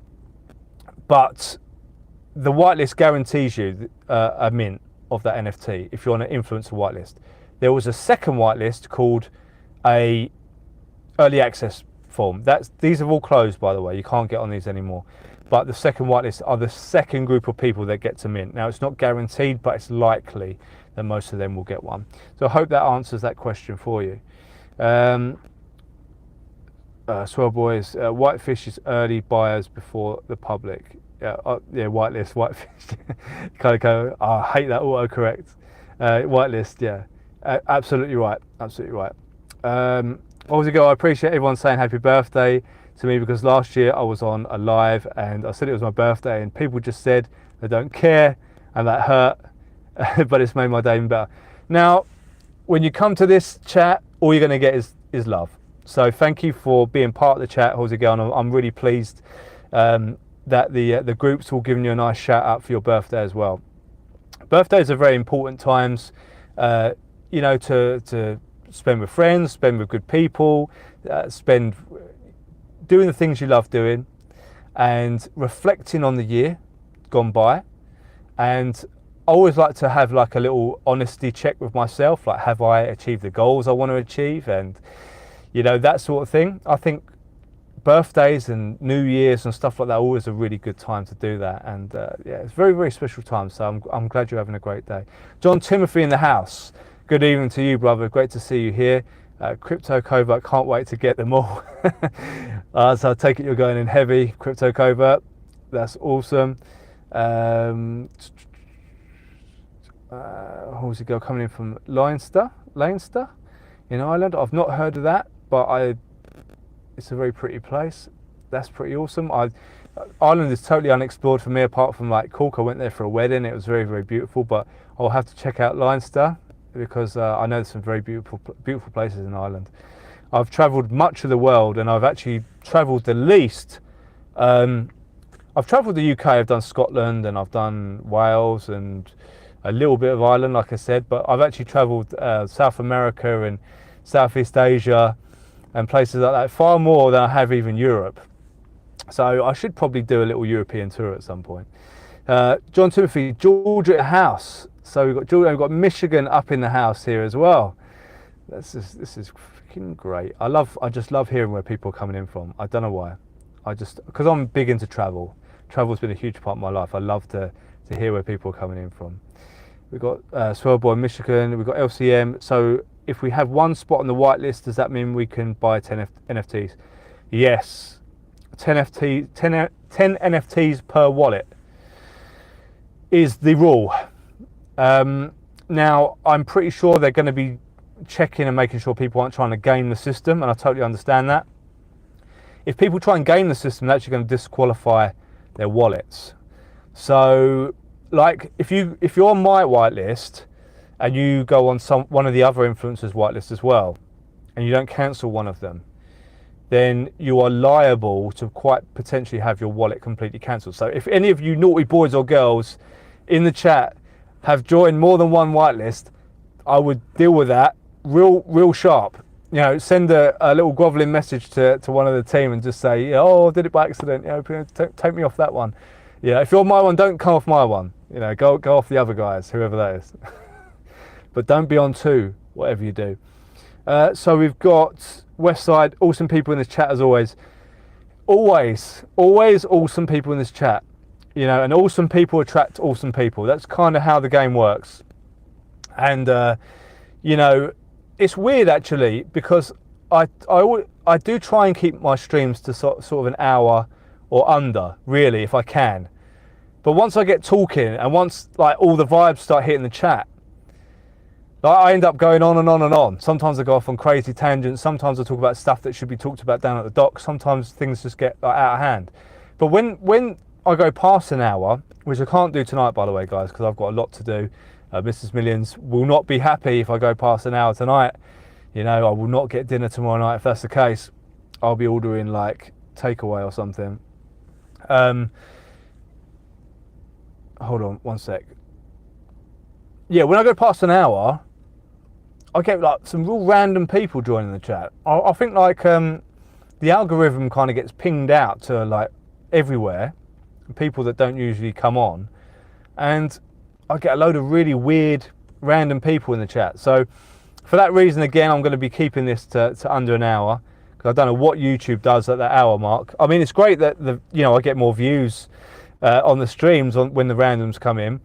the whitelist guarantees you a mint of that NFT if you're on an influencer whitelist. There was a second whitelist called a early access form. These have all closed, by the way. You can't get on these anymore. But the second whitelist are the second group of people that get to mint. Now, it's not guaranteed, but it's likely that most of them will get one. So I hope that answers that question for you. Swell Boys, Whitefish is early buyers before the public. Yeah, whitelist, Whitefish. kind of go, oh, I hate that autocorrect. Whitelist, yeah. Absolutely right, absolutely right. Also, I appreciate everyone saying happy birthday to me, because last year I was on a live and I said it was my birthday and people just said they don't care, and that hurt, but it's made my day even better. Now, when you come to this chat, all you're going to get is love. So thank you for being part of the chat, Jose Girl. I'm really pleased that the groups will give you a nice shout out for your birthday as well. Birthdays are very important times, you know, to spend with friends, spend with good people, spend doing the things you love doing, and reflecting on the year gone by. And I always like to have like a little honesty check with myself, like, have I achieved the goals I want to achieve? And, you know, that sort of thing. I think birthdays and New Year's and stuff like that are always a really good time to do that. And yeah, it's very, very special time. So I'm glad you're having a great day. John Timothy in the house. Good evening to you, brother. Great to see you here. Crypto Covert, can't wait to get them all. So I take it you're going in heavy, Crypto Covert. That's awesome. Who's the girl coming in from Leinster in Ireland? I've not heard of that, but it's a very pretty place. That's pretty awesome. Ireland is totally unexplored for me, apart from like Cork. I went there for a wedding. It was very, very beautiful, but I'll have to check out Leinster, because I know there's some very beautiful places in Ireland. I've travelled much of the world, and I've actually travelled the least. I've travelled the UK, I've done Scotland, and I've done Wales, and a little bit of Ireland, like I said, but I've actually travelled South America and Southeast Asia and places like that, far more than I have even Europe. So I should probably do a little European tour at some point. John Timothy, Georgia House. So we've got Georgia, we've got Michigan up in the house here as well. This is freaking great. I just love hearing where people are coming in from. I don't know why. Because I'm big into travel. Travel's been a huge part of my life. I love to hear where people are coming in from. We've got Swellboy Michigan, we've got LCM. So if we have one spot on the whitelist, does that mean we can buy 10 NFTs? Yes, 10 NFTs per wallet is the rule. Now, I'm pretty sure they're going to be checking and making sure people aren't trying to game the system, and I totally understand that. If people try and game the system, they're actually going to disqualify their wallets. So, like, if you're on my whitelist and you go on one of the other influencers' whitelist as well, and you don't cancel one of them, then you are liable to quite potentially have your wallet completely cancelled. So if any of you naughty boys or girls in the chat have joined more than one whitelist, I would deal with that real sharp. You know, send a little groveling message to one of the team and just say, oh, I did it by accident. You know, take me off that one. Yeah, if you're my one, don't come off my one. You know, go off the other guys, whoever that is. But don't be on two, whatever you do. So we've got Westside, awesome people in this chat as always. Always awesome people in this chat. You know, and awesome people attract awesome people. That's kind of how the game works. And, you know, it's weird actually, because I do try and keep my streams to sort of an hour or under, really, if I can. But once I get talking and once like all the vibes start hitting the chat, like, I end up going on and on and on. Sometimes I go off on crazy tangents. Sometimes I talk about stuff that should be talked about down at the dock. Sometimes things just get like, out of hand. But when I go past an hour, which I can't do tonight, by the way, guys, because I've got a lot to do. Mrs. Millionz will not be happy if I go past an hour tonight. You know, I will not get dinner tomorrow night. If that's the case, I'll be ordering like takeaway or something. Hold on one sec. Yeah, when I go past an hour, I get like some real random people joining the chat. I think like the algorithm kind of gets pinged out to like everywhere, people that don't usually come on, and I get a load of really weird random people in the chat. So for that reason, again, I'm going to be keeping this to under an hour, because I don't know what YouTube does at that hour mark. I mean, it's great that I get more views on the streams when the randoms come in,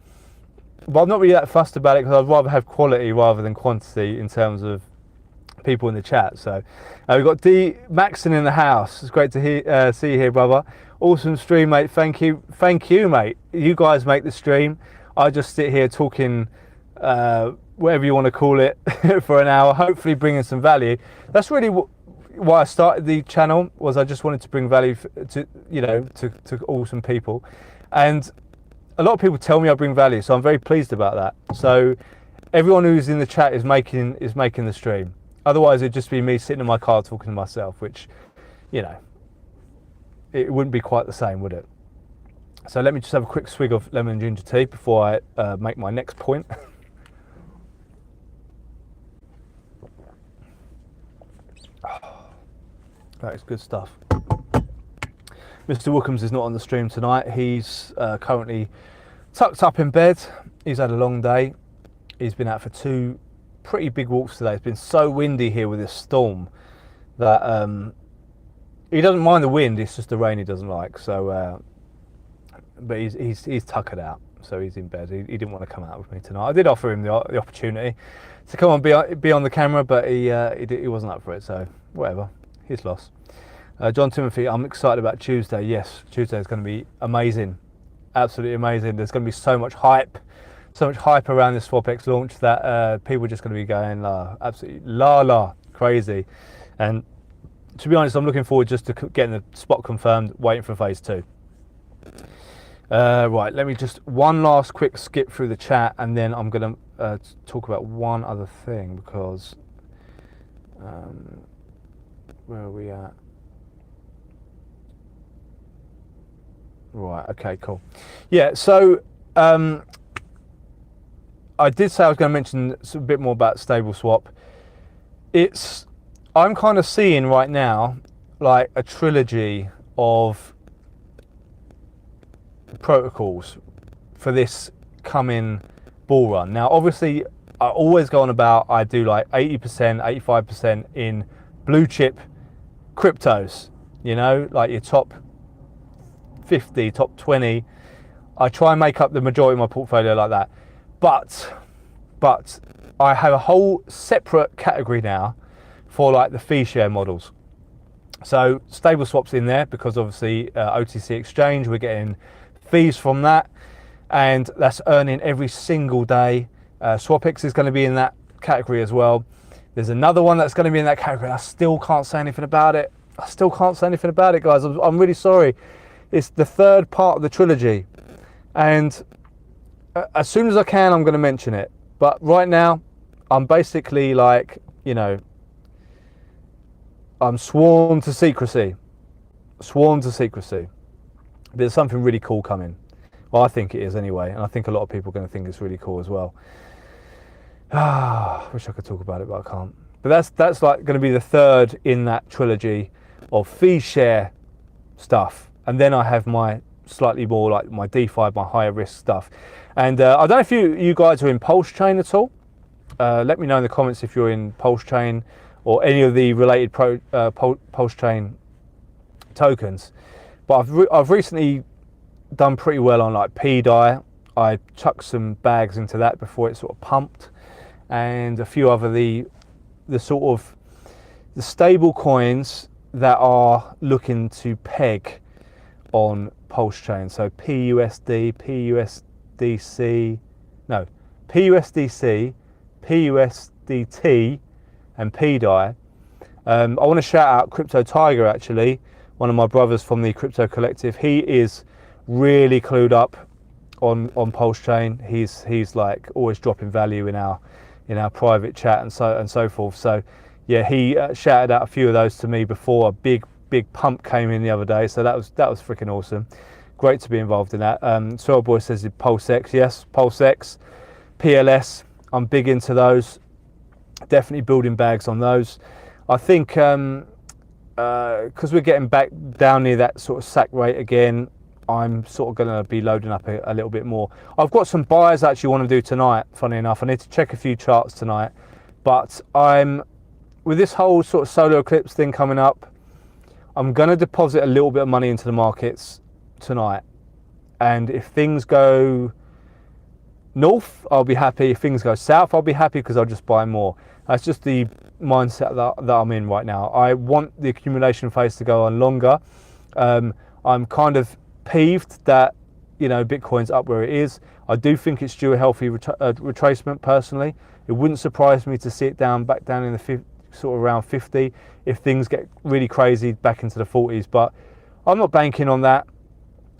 but I'm not really that fussed about it, because I'd rather have quality rather than quantity in terms of people in the chat. So we've got D Maxon in the house. It's great to see you here, brother. Awesome stream, mate. Thank you, mate. You guys make the stream. I just sit here talking, whatever you want to call it, for an hour, hopefully bringing some value. That's really why I started the channel, was I just wanted to bring value to awesome people. And a lot of people tell me I bring value, so I'm very pleased about that. So everyone who's in the chat is making the stream. Otherwise, it'd just be me sitting in my car talking to myself, which, you know, it wouldn't be quite the same, would it? So let me just have a quick swig of lemon and ginger tea before I make my next point. That is good stuff. Mr. Wookums is not on the stream tonight. He's currently tucked up in bed. He's had a long day. He's been out for 2 pretty big walks today. It's been so windy here with this storm that he doesn't mind the wind. It's just the rain he doesn't like. So, but he's tuckered out. So he's in bed. He didn't want to come out with me tonight. I did offer him the opportunity to come and be on the camera, but he wasn't up for it. So whatever, his loss. John Timothy, I'm excited about Tuesday. Yes, Tuesday is going to be amazing, absolutely amazing. There's going to be so much hype around this SWAPX launch that people are just going to be going absolutely crazy. And to be honest, I'm looking forward just to getting the spot confirmed, waiting for phase 2. Right, let me just one last quick skip through the chat, and then I'm going to talk about one other thing, because where are we at? Right, okay, cool. Yeah, so I did say I was going to mention a bit more about stable swap. I'm kind of seeing right now like a trilogy of protocols for this coming bull run. Now, obviously, I always go on about I do like 80%, 85% in blue chip cryptos, you know, like your top 50, top 20. I try and make up the majority of my portfolio like that. But I have a whole separate category now for like the fee share models. So stable swaps in there, because obviously OTC exchange, we're getting fees from that, and that's earning every single day. SWAPX is going to be in that category as well. There's another one that's going to be in that category. I still can't say anything about it. Guys. I'm really sorry. It's the third part of the trilogy, and as soon as I can, I'm going to mention it. But right now, I'm basically like, you know, I'm sworn to secrecy. There's something really cool coming. Well, I think it is anyway, and I think a lot of people are going to think it's really cool as well. Wish I could talk about it, but I can't. But that's like going to be the third in that trilogy of fee share stuff, and then I have my slightly more like my DeFi, my higher risk stuff. And I don't know if you guys are in Pulse Chain at all. Let me know in the comments if you're in Pulse Chain or any of the related Pulse Chain tokens. But I've recently done pretty well on like PDRIP. I chucked some bags into that before it sort of pumped, and a few other the sort of the stable coins that are looking to peg on Pulse Chain. So PUSD, PUSDC, PUSDT, and PDRIP. I want to shout out Crypto Tiger, actually, one of my brothers from the Crypto Collective. He is really clued up on Pulse Chain. He's like always dropping value in our private chat and so forth. So yeah, he shouted out a few of those to me before a big pump came in the other day. So that was freaking awesome. Great to be involved in that. Swellboy says PulseX. Yes, PulseX, PLS. I'm big into those. Definitely building bags on those. I think because we're getting back down near that sort of sack rate again, I'm sort of going to be loading up a little bit more. I've got some buys I actually want to do tonight, funny enough. I need to check a few charts tonight. But with this whole sort of solar eclipse thing coming up, I'm going to deposit a little bit of money into the markets tonight. And if things go north, I'll be happy. If things go south, I'll be happy because I'll just buy more. That's just the mindset that I'm in right now. I want the accumulation phase to go on longer. I'm kind of peeved that, you know, Bitcoin's up where it is. I do think it's due a healthy retracement personally. It wouldn't surprise me to see it back down in the sort of around 50 if things get really crazy back into the 40s, but I'm not banking on that.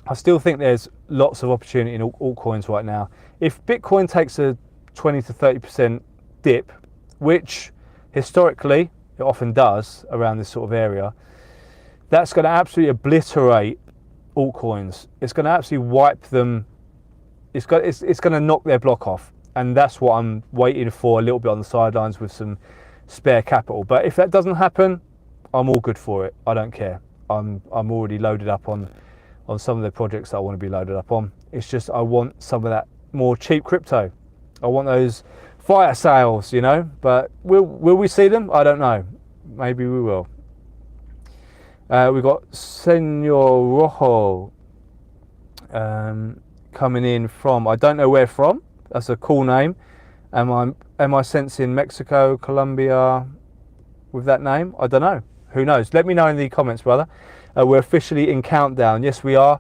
I still think there's lots of opportunity in altcoins right now. If Bitcoin takes a 20 to 30% dip, which historically it often does around this sort of area, that's going to absolutely obliterate altcoins. It's going to absolutely wipe them. It's going to knock their block off, and that's what I'm waiting for, a little bit on the sidelines with some spare capital. But if that doesn't happen, I'm all good for it. I don't care. I'm already loaded up on some of the projects that I want to be loaded up on. It's just I want some of that more cheap crypto. I want those fire sales, you know. But will we see them? I don't know. Maybe we will. We've got Senor Rojo coming in from, I don't know where from. That's a cool name. Am I sensing Mexico, Colombia with that name? I don't know. Who knows? Let me know in the comments, brother. We're officially in countdown. Yes, we are.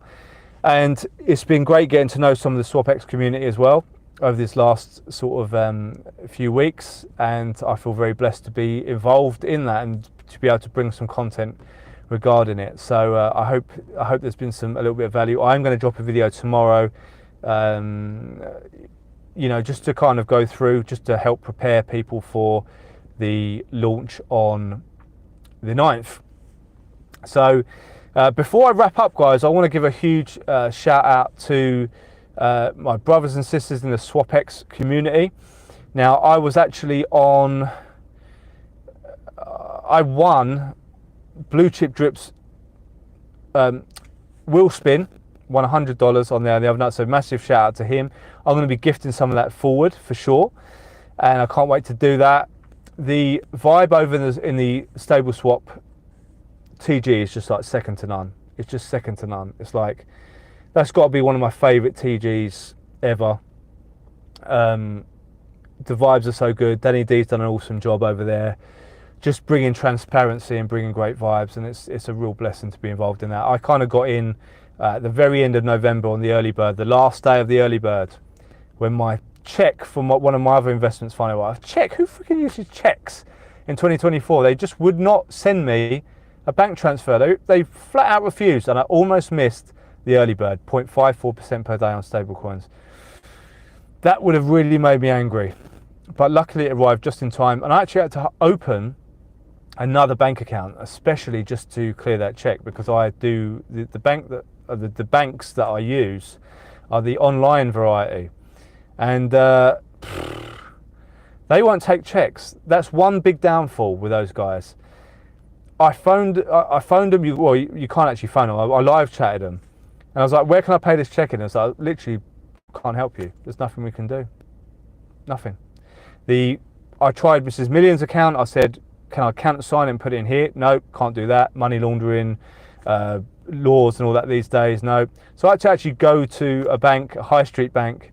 And it's been great getting to know some of the SWAPX community as well over this last sort of few weeks. And I feel very blessed to be involved in that and to be able to bring some content regarding it. So I hope there's been a little bit of value. I'm going to drop a video tomorrow, you know, just to kind of go through, just to help prepare people for the launch on the 9th. So before I wrap up, guys, I want to give a huge shout out to my brothers and sisters in the SWAPX community. Now, I was actually on, I won Blue Chip Drip's wheel spin, won $100 on there the other night, so massive shout out to him. I'm going to be gifting some of that forward for sure, and I can't wait to do that. The vibe over in the stable swap TG is just like second to none. It's just second to none. It's like, that's got to be one of my favorite TGs ever. The vibes are so good. Danny D's done an awesome job over there, just bringing transparency and bringing great vibes, and it's a real blessing to be involved in that. I kind of got in at the very end of November on the early bird, the last day of the early bird, when my check from one of my other investments finally arrived. Check? Who freaking uses checks in 2024? They just would not send me a bank transfer. They flat out refused, and I almost missed the early bird, 0.54% per day on stablecoins. That would have really made me angry, but luckily it arrived just in time, and I actually had to open another bank account, especially just to clear that check, because I do the banks that I use are the online variety, and they won't take checks. That's one big downfall with those guys. I phoned them. You can't actually phone them. I live chatted them, and I was like, "Where can I pay this check in?" And I was like, "Literally, can't help you. There's nothing we can do. Nothing." I tried Mrs. Millionz account. I said, can I countersign it and put it in here? No, can't do that. Money laundering, laws and all that these days, no. So I had to actually go to a bank, a high street bank,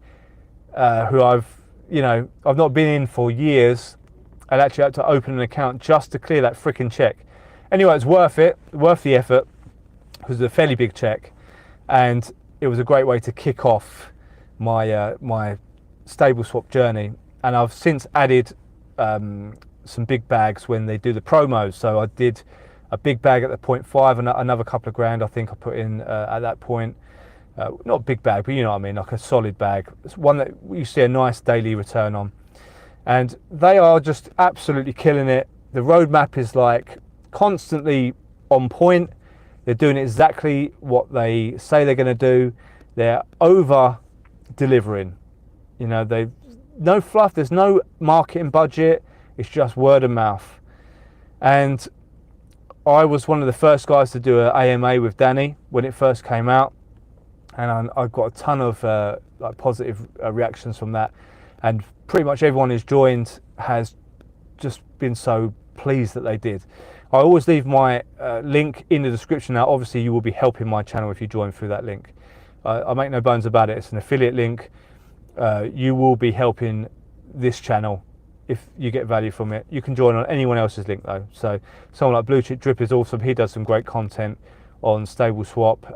who I've not been in for years, and actually had to open an account just to clear that freaking check. Anyway, it's worth it, worth the effort, because it's a fairly big check, and it was a great way to kick off my my stable swap journey. And I've since added some big bags when they do the promos. So I did a big bag at the 0.5 and another couple of grand I think I put in at that point. Not a big bag, but you know what I mean, like a solid bag. It's one that you see a nice daily return on. And they are just absolutely killing it. The roadmap is like constantly on point. They're doing exactly what they say they're going to do. They're over delivering. You know, they've no fluff. There's no marketing budget. It's just word of mouth. And I was one of the first guys to do an AMA with Danny when it first came out, and I got a ton of like positive reactions from that. And pretty much everyone who's joined has just been so pleased that they did. I always leave my link in the description. Now, obviously, you will be helping my channel if you join through that link. I make no bones about it. It's an affiliate link. You will be helping this channel if you get value from it. You can join on anyone else's link though. So someone like WDRIP is awesome. He does some great content on stable swap.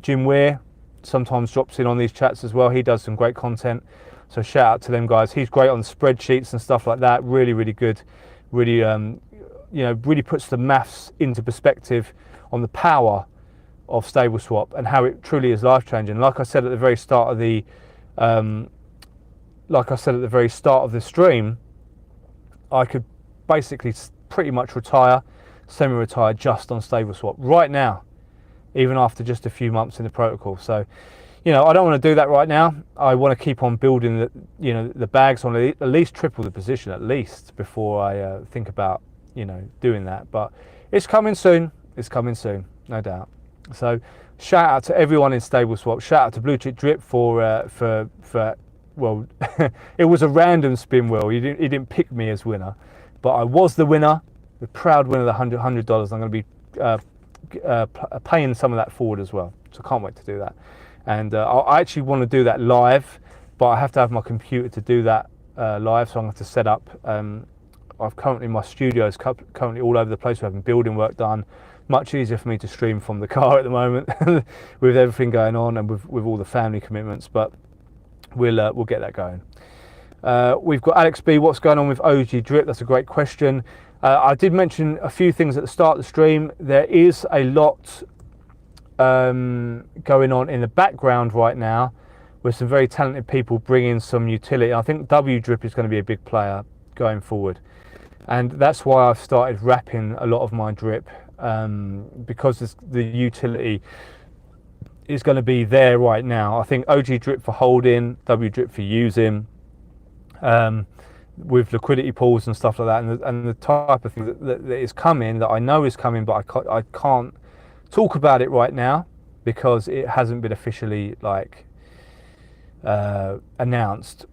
Jim Weir sometimes drops in on these chats as well. He does some great content. So shout out to them guys. He's great on spreadsheets and stuff like that. Really, really good. Really, really puts the maths into perspective on the power of stable swap and how it truly is life changing. Like I said at the very start of the stream, I could basically pretty much retire, semi-retire just on stable swap right now, even after just a few months in the protocol. So, you know, I don't want to do that right now. I want to keep on building the bags on at least triple the position at least before I think about, doing that. But it's coming soon. It's coming soon, no doubt. So shout out to everyone in stable swap. Shout out to WDRIP for well, it was a random spin wheel. He didn't pick me as winner, but I was the winner, the proud winner of the $100. I'm going to be paying some of that forward as well. So I can't wait to do that. And I actually want to do that live, but I have to have my computer to do that live. So I'm going to have to set up. My studio is currently all over the place. We're having building work done. Much easier for me to stream from the car at the moment with everything going on and with all the family commitments. But we'll get that going. We've got Alex B. What's going on with OG Drip? That's a great question. I did mention a few things at the start of the stream. There is a lot going on in the background right now with some very talented people bringing some utility. I think WDRIP is going to be a big player going forward. And that's why I've started wrapping a lot of my drip because the utility is going to be there right now. I think OG drip for holding, WDRIP for using, with liquidity pools and stuff like that, and the type of thing that is coming, that I know is coming, but I can't talk about it right now because it hasn't been officially announced.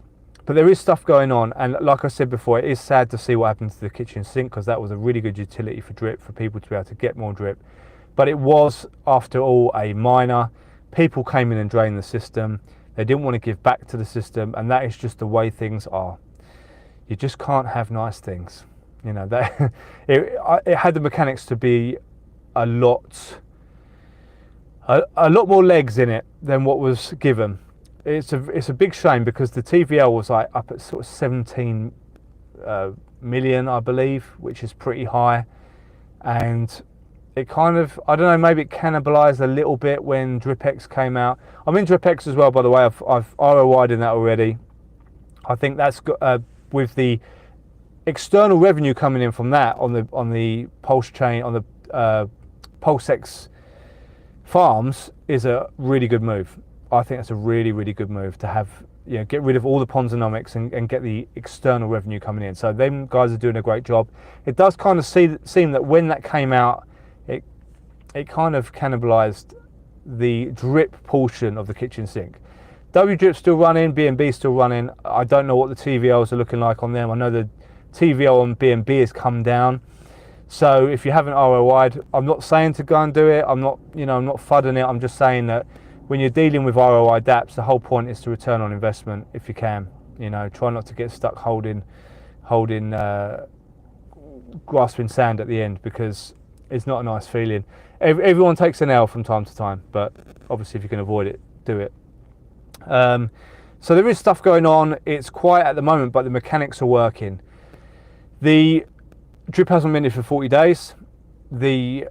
But there is stuff going on, and like I said before, it is sad to see what happened to the kitchen sink because that was a really good utility for drip, for people to be able to get more drip. But it was, after all, a minor. People came in and drained the system. They didn't want to give back to the system, and that is just the way things are. You just can't have nice things. It had the mechanics to be a lot more legs in it than what was given. It's a big shame because the TVL was up at sort of 17 million, I believe, which is pretty high, and it kind of, I don't know, maybe it cannibalized a little bit when DRIPX came out. I'm in DRIPX as well, by the way. I've ROI'd in that already. I think that's got, with the external revenue coming in from that on the Pulse chain, on the PulseX farms, is a really good move. I think that's a really, really good move to have, get rid of all the Ponzonomics and get the external revenue coming in. So them guys are doing a great job. It does kind of seem that when that came out, it kind of cannibalized the drip portion of the kitchen sink. WDRIP's still running, BNB's still running. I don't know what the TVLs are looking like on them. I know the TVO on BNB has come down. So if you haven't ROI'd, I'm not saying to go and do it. I'm not, I'm not fudding it. I'm just saying that when you're dealing with ROI dApps, the whole point is to return on investment if you can. Try not to get stuck holding, grasping sand at the end, because it's not a nice feeling. Everyone takes an L from time to time, but obviously if you can avoid it, do it. So there is stuff going on. It's quiet at the moment, but the mechanics are working. The drip hasn't been here for 40 days. The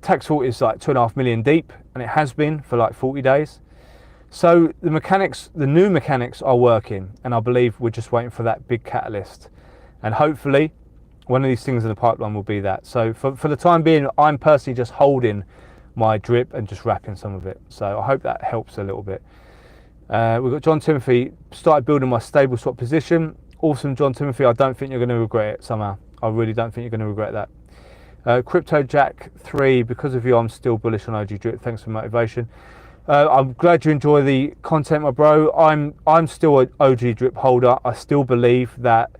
tax vault is like 2.5 million deep, and it has been for like 40 days. So the mechanics, the new mechanics are working, and I believe we're just waiting for that big catalyst. And hopefully one of these things in the pipeline will be that. So for the time being, I'm personally just holding my drip and just wrapping some of it. So I hope that helps a little bit. We've got John Timothy, started building my stable swap position. Awesome, John Timothy. I don't think you're going to regret it somehow. I really don't think you're going to regret that. Crypto Jack 3, because of you, I'm still bullish on OG Drip. Thanks for the motivation. I'm glad you enjoy the content, my bro. I'm still an OG Drip holder. I still believe that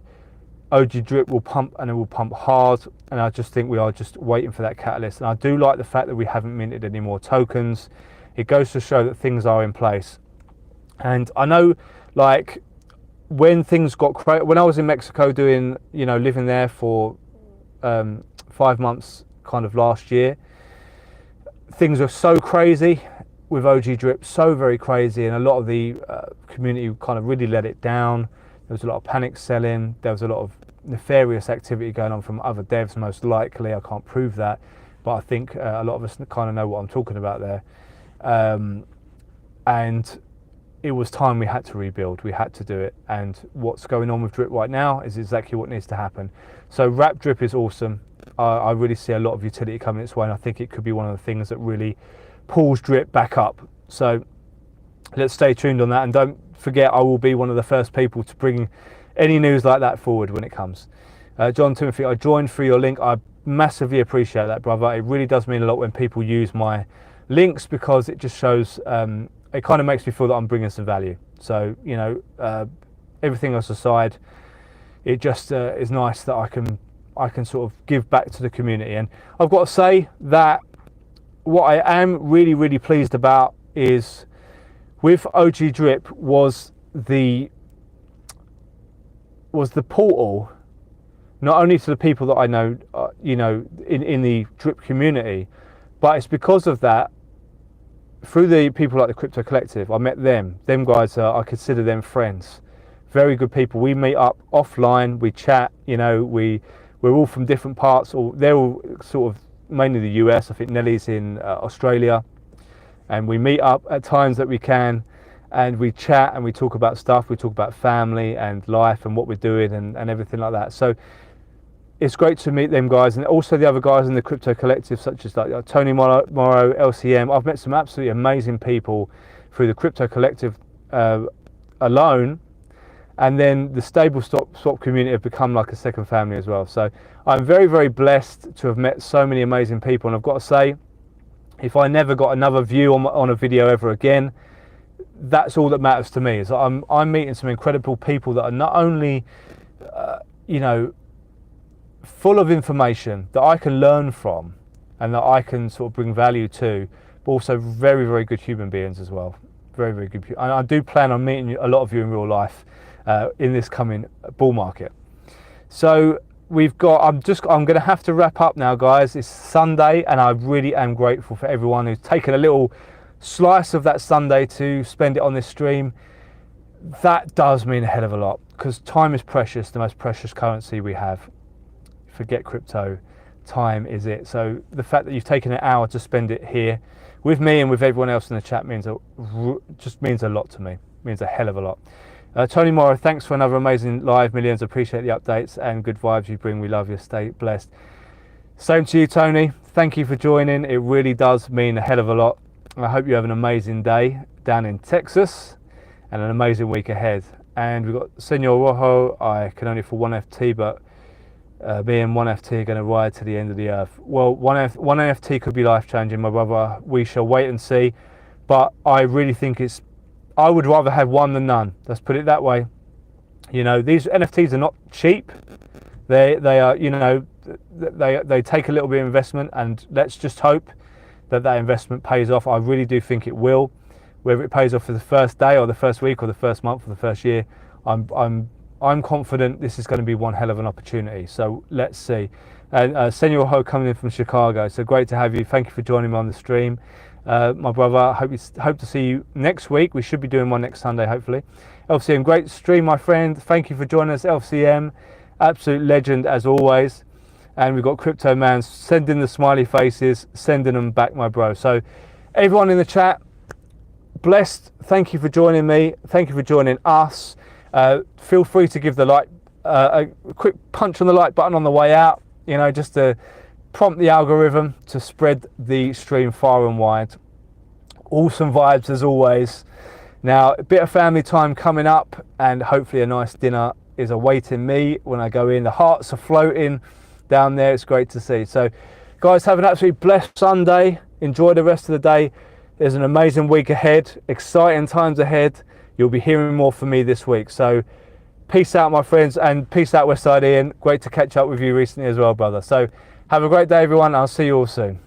OG Drip will pump, and it will pump hard. And I just think we are just waiting for that catalyst. And I do like the fact that we haven't minted any more tokens. It goes to show that things are in place. And I know, like, when things got crazy, when I was in Mexico doing, living there for 5 months kind of last year, things were so crazy with OG Drip, so very crazy, and a lot of the community kind of really let it down. There was a lot of panic selling. There was a lot of nefarious activity going on from other devs, most likely. I can't prove that, but I think a lot of us kind of know what I'm talking about there. And it was time we had to rebuild. We had to do it. And what's going on with Drip right now is exactly what needs to happen. So wrap Drip is awesome. I really see a lot of utility coming its way, and I think it could be one of the things that really pulls Drip back up. So let's stay tuned on that, and don't forget, I will be one of the first people to bring any news like that forward when it comes. John Timothy, I joined through your link. I massively appreciate that, brother. It really does mean a lot when people use my links, because it just shows, it kind of makes me feel that I'm bringing some value. So, everything else aside, it just is nice that I can sort of give back to the community. And I've got to say that what I am really, really pleased about is with OG Drip was the portal, not only to the people that I know, in the Drip community, but it's because of that, through the people like the Crypto Collective, I met them. Them guys, I consider them friends. Very good people. We meet up offline, we chat, we're all from different parts, or they're all sort of mainly the US. I think Nelly's in Australia. And we meet up at times that we can, and we chat and we talk about stuff. We talk about family and life and what we're doing and everything like that. So it's great to meet them guys, and also the other guys in the Crypto Collective, such as like Tony Morrow, LCM. I've met some absolutely amazing people through the Crypto Collective alone, and then the stable swap community have become like a second family as well. So I'm very, very blessed to have met so many amazing people, and I've got to say, if I never got another view on a video ever again, that's all that matters to me. Is I'm meeting some incredible people that are not only full of information that I can learn from and that I can sort of bring value to, but also very, very good human beings as well. Very, very good. And I do plan on meeting a lot of you in real life in this coming bull market. So we've got, I'm going to have to wrap up now, guys. It's Sunday, and I really am grateful for everyone who's taken a little slice of that Sunday to spend it on this stream. That does mean a hell of a lot, because time is precious, the most precious currency we have. Forget crypto, time is it. So the fact that you've taken an hour to spend it here with me and with everyone else in the chat just means a lot to me. Means a hell of a lot. Tony Morrow, thanks for another amazing live. Millionz, appreciate the updates and good vibes you bring. We love you. Stay blessed. Same to you, Tony. Thank you for joining. It really does mean a hell of a lot. I hope you have an amazing day down in Texas and an amazing week ahead. And we've got Senor Rojo. I can only afford one FT, but me and one FT are going to ride to the end of the earth. Well, one NFT could be life-changing, my brother. We shall wait and see. But I really think I would rather have one than none. Let's put it that way. You know, these NFTs are not cheap. They are, you know, they take a little bit of investment, and let's just hope that that investment pays off. I really do think it will. Whether it pays off for the first day or the first week or the first month or the first year, I'm confident this is going to be one hell of an opportunity. So let's see. And Senor Ho coming in from Chicago. So great to have you. Thank you for joining me on the stream. My brother, hope to see you next week. We should be doing one next Sunday, hopefully. LCM, great stream, my friend. Thank you for joining us, LCM. Absolute legend as always. And we've got Crypto Man sending the smiley faces, sending them back, my bro. So everyone in the chat, blessed. Thank you for joining me. Thank you for joining us. Feel free to give the like, a quick punch on the like button on the way out, you know, just to prompt the algorithm to spread the stream far and wide. Awesome vibes as always. Now, a bit of family time coming up, and hopefully a nice dinner is awaiting me when I go in. The hearts are floating down there. It's great to see. So guys, have an absolutely blessed Sunday. Enjoy the rest of the day. There's an amazing week ahead, exciting times ahead. You'll be hearing more from me this week. So peace out, my friends, and peace out, Westside Ian. Great to catch up with you recently as well, brother. So have a great day, everyone. I'll see you all soon.